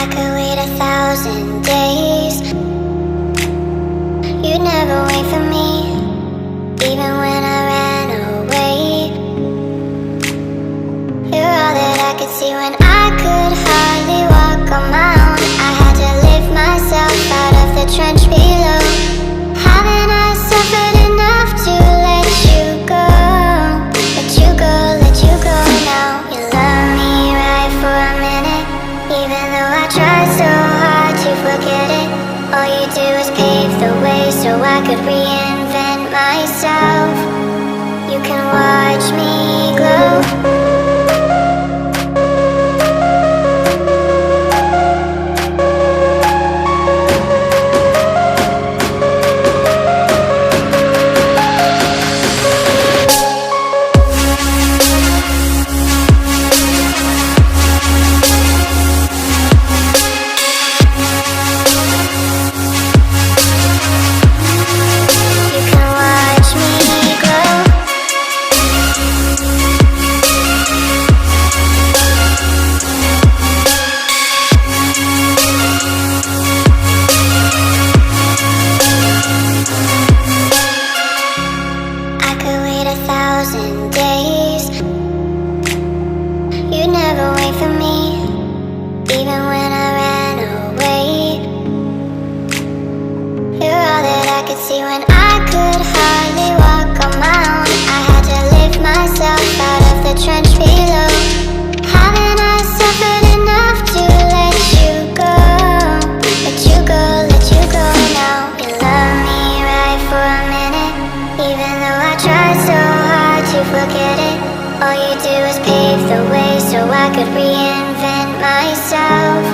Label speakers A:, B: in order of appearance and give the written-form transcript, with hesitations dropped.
A: I could wait 1,000 days. You'd never wait for me, even when I ran away. You're all that I could see when I could hardly walk on my own. I had to lift myself out of the trench below. Haven't I suffered enough to let you go? Let you go, let you go now. You love me right for a minute, even though I tried so hard to forget it. All you do is pave the way so I could reinvent myself. You can watch me glow. You'd never wait for me, even when I ran away. You're all that I could see when I could hardly walk on my own. I had to lift myself out of the trench below. Haven't I suffered enough to let you go? Let you go, let you go now. You love me right for a minute, even though I tried so hard to forget it. All you do is pave the way so I could reinvent myself.